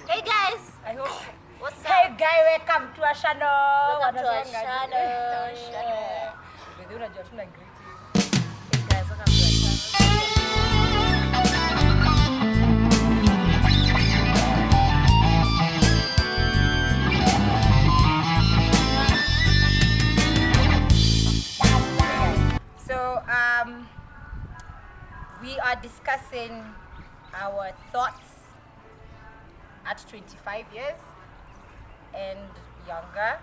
Hey guys, I hope. what's up? Hey guy, welcome to our channel. Welcome to our channel. Wewe unajua tuna greeting. Hey guys, welcome to our channel. So we are discussing our thoughts at 25 years and younger,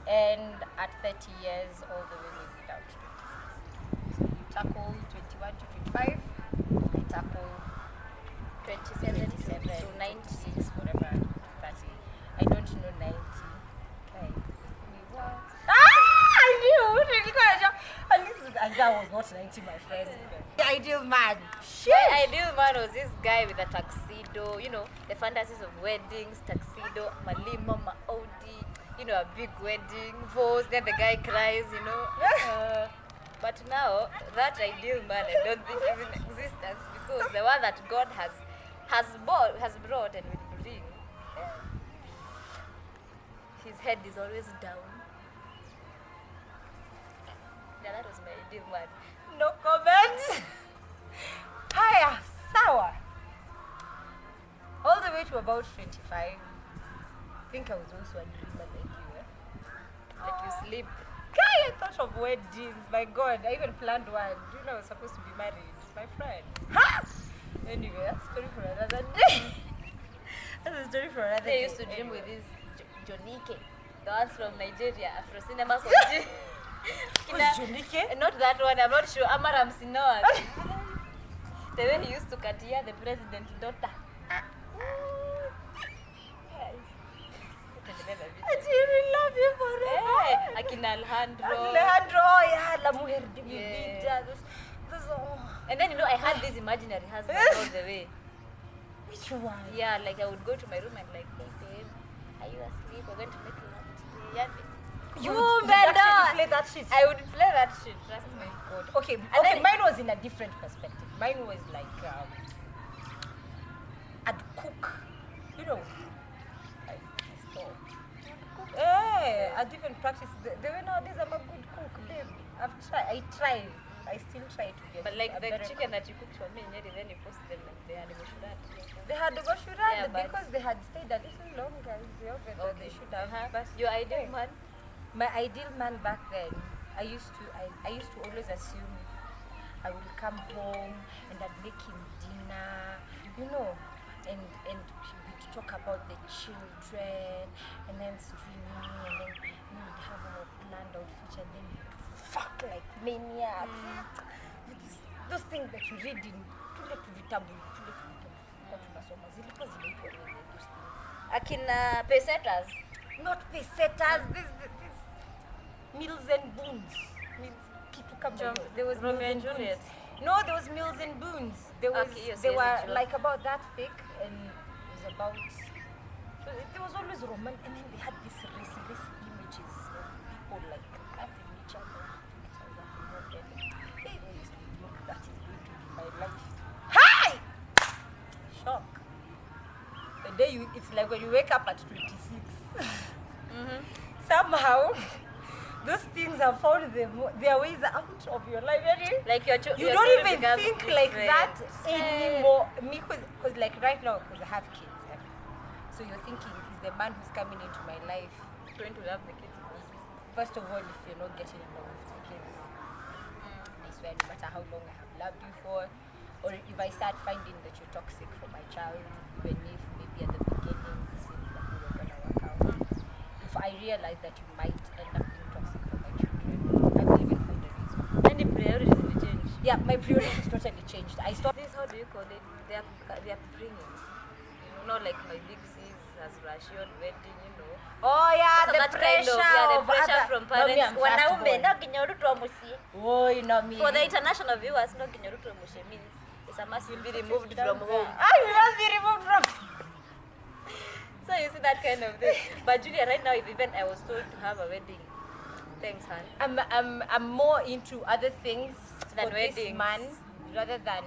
and at 30 years all the way down to 26. So you tackle 21 to 25, I tackle 27 to 96, whatever, 30. I don't know 90. Okay. I knew! At least I was not 90, my friend. The ideal man. My ideal man was this guy with a tuxedo, you know, the fantasies of weddings, tuxedo, malima, maodi, you know, a big wedding, vows, then the guy cries, you know. But now, that ideal man, I don't think is in existence, because the one that God has brought and will bring, his head is always down. Yeah, that was my ideal man. No comment. Haya, sawa. All the way to about 25. I think I was also a dreamer like you. Like you sleep. Guy, I thought of weddings. My God, I even planned one. Do you know I was supposed to be married? My friend. Ha! Anyway, that's a story for another day. That's a story for another day. They used to dream with this Jonike, the ones from Nigeria, Afro cinemas. Who's Jonike? Not that one, I'm not sure. Amaram Sinoa. The way he used to katia the president's daughter. We love you forever. Hey, Akina Alejandro. Alejandro, yeah, La Mujer de mi Yeah. vida. Those, oh. And then, you know, I had this imaginary husband all the way. Which one? Yeah, like I would go to my room and like, hey babe, are you asleep? We're going to make love today. Yeah. You Oh, would man, actually play that shit. I would play that shit, trust me. God. Okay, then- mine was in a different perspective. Mine was like, I'd cook, you know, like stove. Hey, I didn't practice. The way nowadays I'm a good cook, babe. I tried. I still try to get. But like a the better chicken cook. that you cooked for me, Nyeri, then you posted them like they had a bushurat. They had to go shoot at Yeah, but- because they had stayed a little longer in the oven than they should have. But Your ideal hey, man? my ideal man back then, I used to always assume I will come home and I'd make him dinner, you know, and we'd talk about the children and then streaming, and then we'd have our planned out future, and then we'd fuck like maniacs. Those things that you read in tule tu vitabu kwa tunasoma zilikuwa zinaitwa nini those things? Akina pesetas. Not pesetas, this Mills and Boons. Kitu kama hiyo. There was Romeo Mills and Juliet. Boons. No, there was Mills and Boons. There was Okay, yes, they yes, were yes, like about that thick, and it was about. There was always romantic, and then they had these race images of people like loving each other. Hey, I used to think that is going to be my life. Hi! Shock. The day it's like when you wake up at 26. Somehow, those things have found their ways out of your life. Like You your don't story even becomes think like that different. anymore. Me, because like right now, because I have kids, so you're thinking, is the man who's coming into my life Going to love the kids. first of all, if you're not getting along with the kids, I swear, no matter how long I have loved you for, or if I start finding that you're toxic for my child, even if maybe at the beginning it seemed that we were gonna work out, if I realize that you might end up being toxic for my children, I will even find a reason. Any priorities will change. Yeah, my priorities totally changed. I stopped. This, how do you call it? They are bringing. You know, not like my big sis has ration wedding, you know. Oh yeah, So the that pressure, kind of, the pressure other, from no, me, parents. I'm Wanaume firstborn. no kinyoruto musi. Oh, you know me. For the international viewers, no kinyoruto musi means it's a must be removed from home. I must be removed from. So you see that kind of thing. But Julia, right now, if even I was told to have a wedding Thanks, hon. I'm more into other things Than for this weddings. man rather than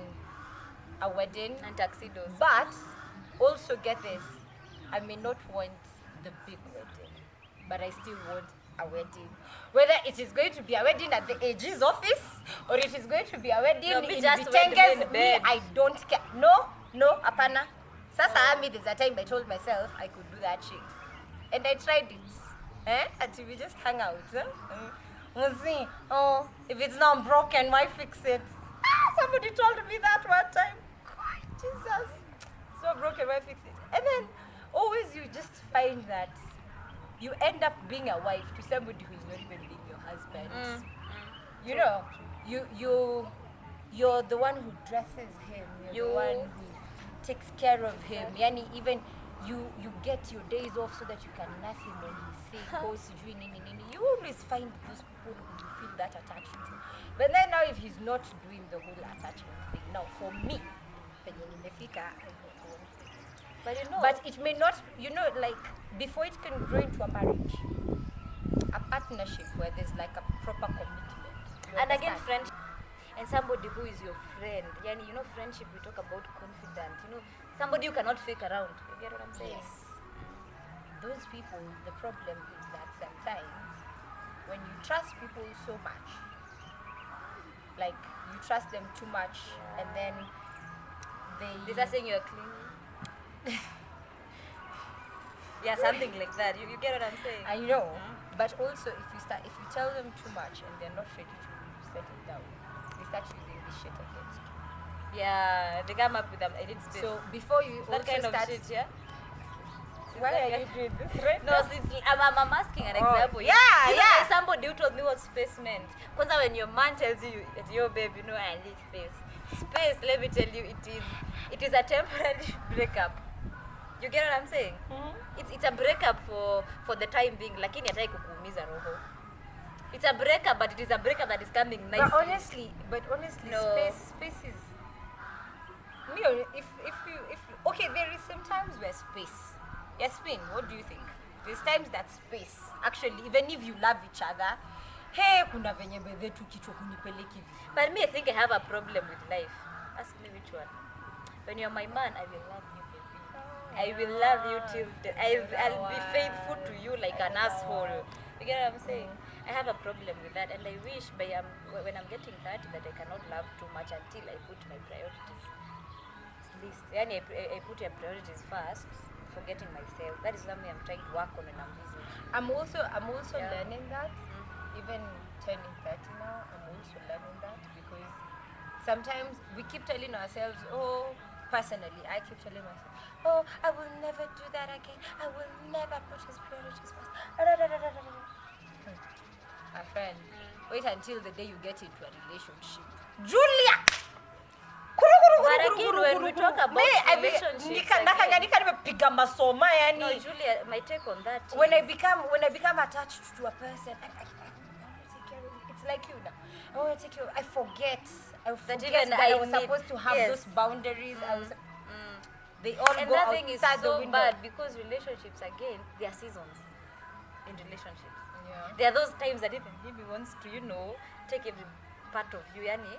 a wedding. And tuxedos. But also get this, I may not want the big wedding, but I still want a wedding. Whether it is going to be a wedding at the AG's office or it is going to be a wedding No, me in just wed me Vitenge's, in me, bed. I don't care. No, apana. Sasa me, there's a time I told myself I could do that shit. And I tried it. Until we just hang out. We'll see. Oh, if it's not broken, why fix it? Somebody told me that one time. God, Jesus. It's not broken, why fix it? And then always you just find that you end up being a wife to somebody who's not even being your husband. You know, you're the one who dresses him. You're the one who takes care of him. Yani even you get your days off so that you can nurse him when he's sick. You always find those people who you feel that attached to. But then now if he's not doing the whole attachment thing, now for me, penye nimefika, I don't want it. But you know, But it may not, like before it can grow into a marriage, a partnership where there's like a proper commitment. You and again, understand? friendship. And somebody who is your friend. Yani, friendship, we talk about confident. Somebody you cannot fake around. You get what I'm saying? Yes. Those people, the problem is that sometimes when you trust people so much, like you trust them too much, and then These are saying you're clingy. Yeah, something like that. You get what I'm saying? I know, but also if you tell them too much and they're not ready to settle down, they start using this shit against you. Yeah, they come up with them. I need space. So before you that also kind of start, shit, yeah? why are you doing this right No, now? since I'm asking an example. yeah, You know, yeah. there's somebody who told me what space meant. Because when your man tells you, yo babe, I need space. Space, let me tell you, it is a temporary breakup. You get what I'm saying? It's a breakup for the time being, lakini hatai kukuumiza roho. It's a breakup, but it is a breakup that is coming nicely. But honestly, No. space is. If okay, there is sometimes where space. Yasmin, what do you think? There's times that space, actually, even if you love each other, hey, kuna venye bedhe tu kichwa kunipeleki vizuri. But me, I think I have a problem with life. Ask me which one. When you're my man, I will love you, baby. I will love you till I'll be faithful to you like an asshole. You get what I'm saying? I have a problem with that, and I wish when I'm getting 30 that I cannot love too much until I put my priorities list. Yani I put your priorities first, forgetting myself. That is something I'm trying to work on when I'm busy. I'm also Yeah. learning that. Even turning 30 now, I'm also learning that because sometimes we keep telling ourselves, personally, I keep telling myself, I will never do that again. I will never put his priorities first. My friend, wait until the day you get into a relationship. Julia! But again, when we talk about relationships, nimepiga masoma yani. no, Julia, my take on that When I is- become attached to a person, I want to take care of it. It's like you now. I want to take care of. I forget that even I I was need- supposed to have yes. those boundaries. They all And go that thing is outside the so window. bad because relationships, again, there are seasons in relationships. Yeah. There are those times that even he wants to, take every part of you, yani.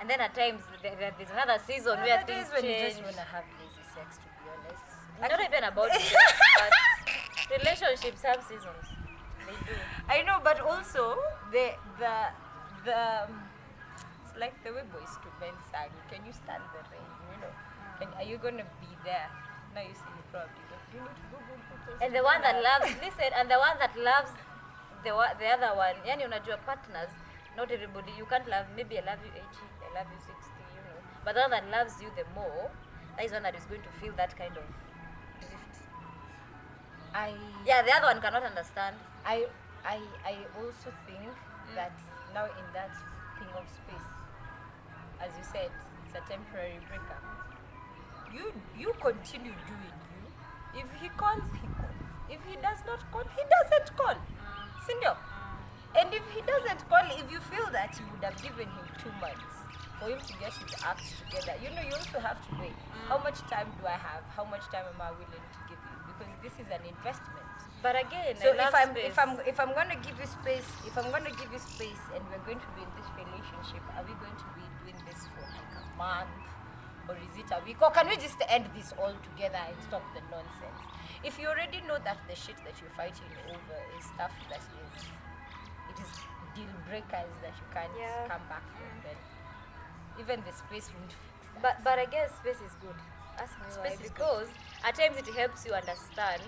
And then at times there's another season where Other things days when you change. just want to have lazy sex, to be honest. Not even about sex, but relationships have seasons. They do. I know, but also the it's like the way boys to men sang. Can you stand the rain? Are you gonna be there? Now you see me probably. You need to go. And the one that loves, listen, and the one that loves the other one, yani unajua partners, not everybody, you can't love, maybe I love you 80, I love you 60, but the one that loves you the more, that is one that is going to feel that kind of drift. Yeah, the other one cannot understand. I also think that now in that thing of space, as you said, it's a temporary breakup. You continue doing you. If he calls, he calls. If he does not call, he doesn't call. Sindio? And if he doesn't call, if you feel that you would have given him 2 months for him to get his act together, you also have to weigh. How much time do I have? How much time am I willing to give you? Because this is an investment. But again, So I love space. if I'm going to give you space, and we're going to be in this relationship, are we going to be doing this for like a month, or is it a week, or can we just end this all together and stop the nonsense? If you already know that the shit that you're fighting over is stuff that it is deal breakers that you can't come back from, then even the space won't fix that. But I guess space is good. Ask me why. Space is Because at times it helps you understand.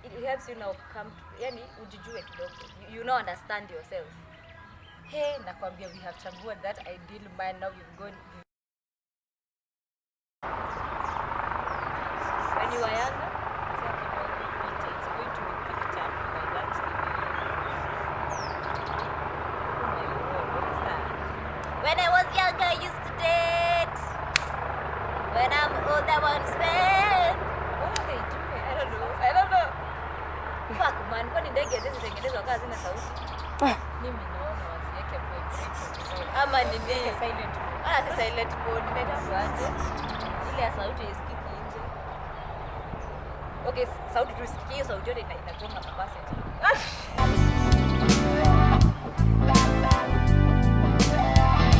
It helps you now come to, yani ujijue kidogo. You now understand yourself. Hey, nakwambia, we have chambua that ideal man. Now we've gone. When you were younger, It's going to be picked up by that. Oh my God, what is that? when I was younger, I used to date. When I'm older, I want to spend. What are they doing? I don't know. Fuck man, kwani ndege hizi zitengenezwa kazi zina sauti? Mimi naona waziweke vibrator. Ama ni Silent mode. si silent mode, inaitwaje? Ile ya sauti isikiki nje. Okay, sauti tu isikiki, sauti yote inagonga mapassenger.